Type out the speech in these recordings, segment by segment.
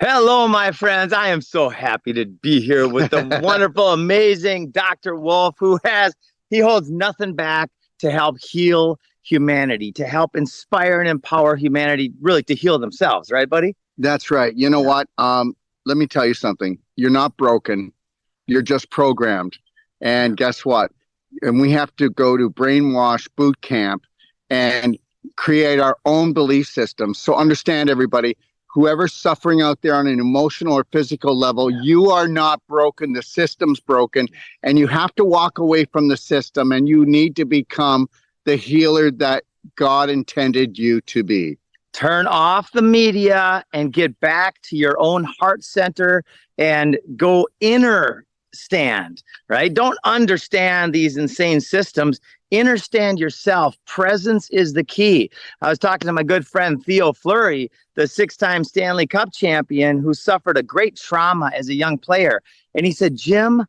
Hello, my friends. I am so happy to be here with the wonderful, amazing Dr. Wolf, he holds nothing back to help heal humanity, to help inspire and empower humanity, really to heal themselves, right, buddy? That's right. You know what? Let me tell you something. You're not broken. You're just programmed. And guess what? And we have to go to brainwash boot camp and create our own belief system. So understand, everybody, whoever's suffering out there on an emotional or physical level, you are not broken. The system's broken. And you have to walk away from the system, and you need to become the healer that God intended you to be. Turn off the media and get back to your own heart center and go inner stand, right? Don't understand these insane systems. Understand yourself. Presence is the key. I was talking to my good friend Theo Fleury, the 6-time Stanley Cup champion who suffered a great trauma as a young player. And he said, Jim,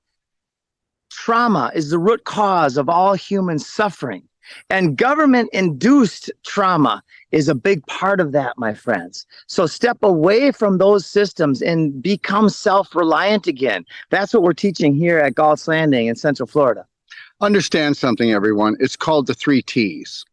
trauma is the root cause of all human suffering. And government-induced trauma is a big part of that, my friends. So step away from those systems and become self-reliant again. That's what we're teaching here at Galt's Landing in Central Florida. Understand something, everyone. It's called the 3 T's.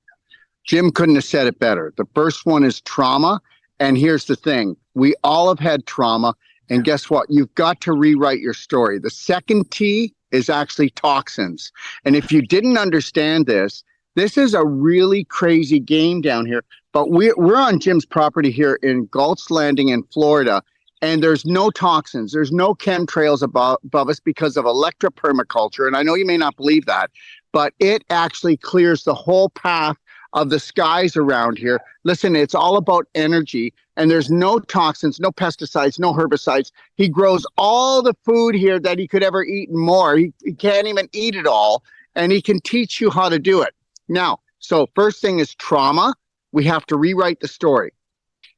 Jim couldn't have said it better. The first one is trauma. And here's the thing. We all have had trauma. And guess what? You've got to rewrite your story. The second T is actually toxins. And if you didn't understand this is a really crazy game down here. But we're on Jim's property here in Galt's Landing in Florida. And there's no toxins. There's no chemtrails above us because of electropermaculture. And I know you may not believe that, but it actually clears the whole path of the skies around here. Listen, it's all about energy. And there's no toxins, no pesticides, no herbicides. He grows all the food here that he could ever eat and more. He can't even eat it all. And he can teach you how to do it. Now, so first thing is trauma. We have to rewrite the story.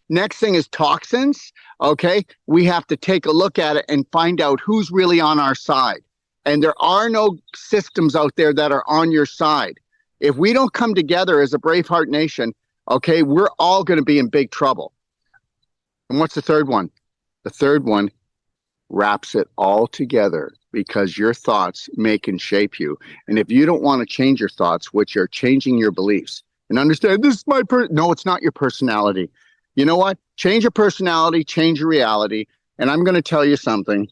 Next thing is toxins. Okay, we have to take a look at it and find out who's really on our side. And there are no systems out there that are on your side. If we don't come together as a Braveheart nation, okay, we're all going to be in big trouble. And what's the third one? The third one wraps it all together, because your thoughts make and shape you. And if you don't want to change your thoughts, which are changing your beliefs, and understand this is my no, it's not your personality. You know what? Change your personality, change your reality. And I'm going to tell you something.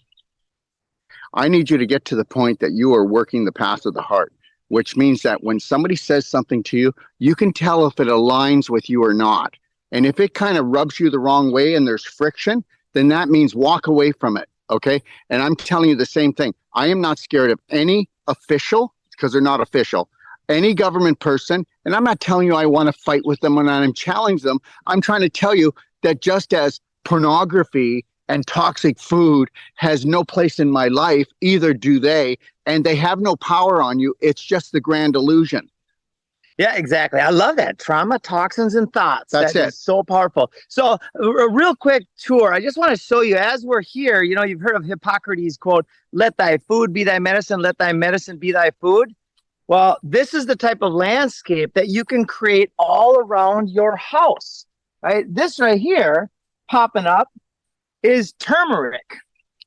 I need you to get to the point that you are working the path of the heart, which means that when somebody says something to you, you can tell if it aligns with you or not. And if it kind of rubs you the wrong way and there's friction, then that means walk away from it. Okay. And I'm telling you the same thing. I am not scared of any official, because they're not official, any government person. And I'm not telling you I want to fight with them and I'm challenging them. I'm trying to tell you that just as pornography and toxic food has no place in my life, either do they, and they have no power on you. It's just the grand illusion. Yeah, exactly. I love that. Trauma, toxins, and thoughts. That's it. Is so powerful. So a real quick tour. I just want to show you as we're here, you know, you've heard of Hippocrates' quote, let thy food be thy medicine, let thy medicine be thy food. Well, this is the type of landscape that you can create all around your house, right? This right here popping up is turmeric,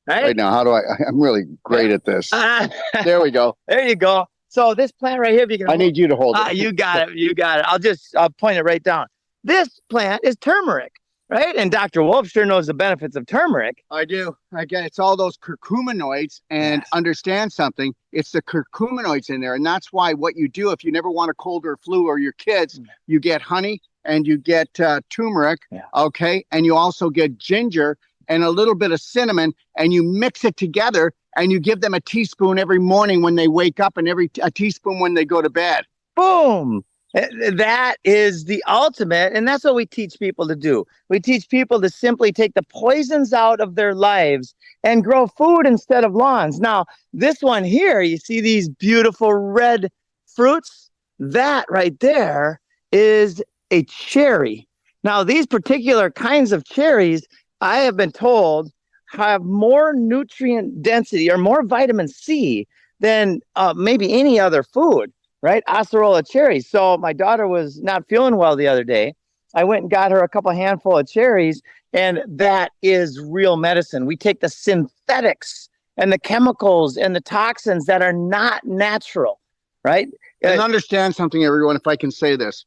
right? Right now, I'm really great at this. There we go. There you go. So this plant right here, if you can, I need you to hold it. You got it. You got it. I'll point it right down. This plant is turmeric, right? And Dr. Wolf sure knows the benefits of turmeric. I do. Again, it's all those curcuminoids, and Yes. Understand something. It's the curcuminoids in there. And that's why what you do, if you never want a cold or flu or your kids, you get honey and you get turmeric. Yeah. Okay. And you also get ginger and a little bit of cinnamon, and you mix it together. And you give them a teaspoon every morning when they wake up, and a teaspoon when they go to bed. Boom. That is the ultimate. And that's what we teach people to do. We teach people to simply take the poisons out of their lives and grow food instead of lawns. Now, this one here, you see these beautiful red fruits? That right there is a cherry. Now, these particular kinds of cherries, I have been told, have more nutrient density or more vitamin C than maybe any other food, right? Acerola cherries. So my daughter was not feeling well the other day, I went and got her a couple handful of cherries, and that is real medicine. We take the synthetics and the chemicals and the toxins that are not natural, right? And understand something, everyone, if I can say this.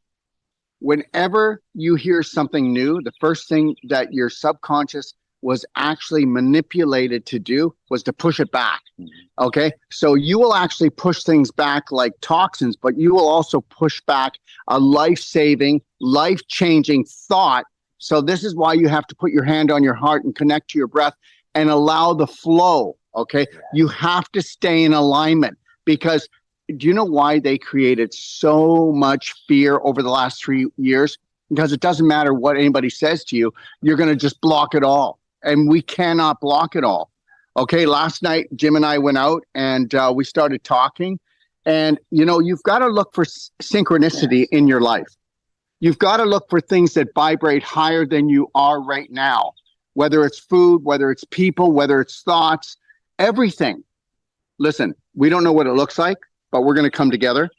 Whenever you hear something new, the first thing that your subconscious was actually manipulated to do was to push it back. Okay. So you will actually push things back like toxins, but you will also push back a life-saving, life-changing thought. So this is why you have to put your hand on your heart and connect to your breath and allow the flow. Okay. You have to stay in alignment, because do you know why they created so much fear over the last 3 years? Because it doesn't matter what anybody says to you, you're going to just block it all. And we cannot block it all. Okay, last night, Jim and I went out and we started talking. And, you know, you've got to look for synchronicity in your life. You've got to look for things that vibrate higher than you are right now, whether it's food, whether it's people, whether it's thoughts, everything. Listen, we don't know what it looks like, but we're going to come together.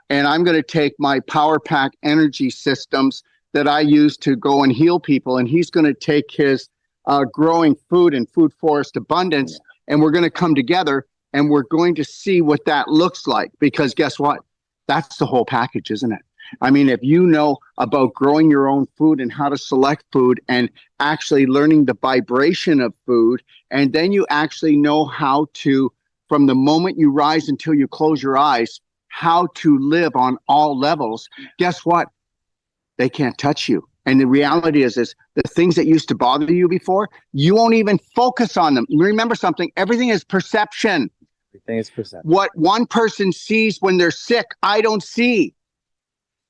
And I'm going to take my Power Pack energy systems that I use to go and heal people. And he's going to take his growing food and food forest abundance. And we're going to come together and we're going to see what that looks like. Because guess what? That's the whole package, isn't it? I mean, if you know about growing your own food and how to select food and actually learning the vibration of food, and then you actually know how to, from the moment you rise until you close your eyes, how to live on all levels, guess what? They can't touch you. And the reality is the things that used to bother you before, you won't even focus on them. Remember something, everything is perception. Everything is perception. What one person sees when they're sick, I don't see.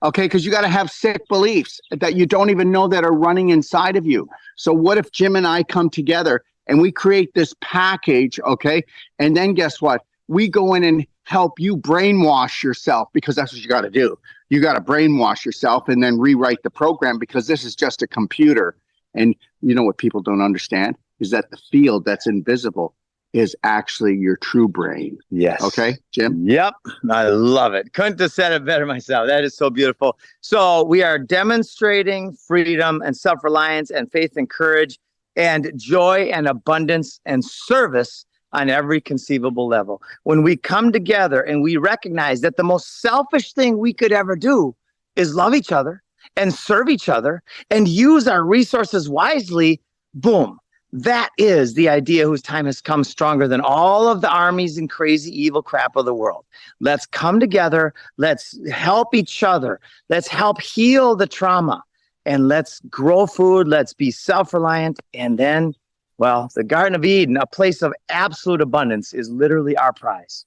Okay, because you got to have sick beliefs that you don't even know that are running inside of you. So what if Jim and I come together and we create this package, okay? And then guess what? We go in and help you brainwash yourself, because that's what you got to do. You got to brainwash yourself and then rewrite the program, because this is just a computer. And you know what people don't understand is that the field that's invisible is actually your true brain. Yes. Okay, Jim? Yep. I love it. Couldn't have said it better myself. That is so beautiful. So we are demonstrating freedom and self-reliance and faith and courage and joy and abundance and service on every conceivable level. When we come together and we recognize that the most selfish thing we could ever do is love each other and serve each other and use our resources wisely, boom. That is the idea whose time has come, stronger than all of the armies and crazy evil crap of the world. Let's come together. Let's help each other. Let's help heal the trauma, and let's grow food. Let's be self-reliant. And then, well, the Garden of Eden, a place of absolute abundance, is literally our prize.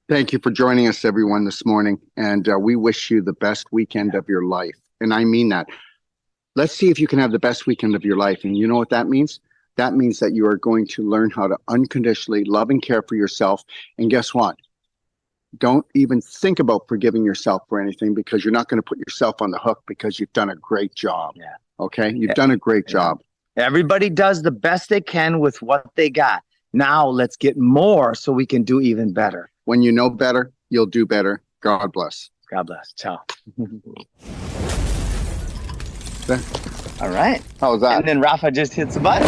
Thank you for joining us, everyone, this morning. And we wish you the best weekend of your life. And I mean that. Let's see if you can have the best weekend of your life. And you know what that means? That means that you are going to learn how to unconditionally love and care for yourself. And guess what? Don't even think about forgiving yourself for anything, because you're not going to put yourself on the hook, because you've done a great job. Yeah. Okay? You've done a great job. Everybody does the best they can with what they got. Now let's get more so we can do even better. When you know better, you'll do better. God bless. God bless. Ciao. All right. How was that? And then Rafa just hits the button.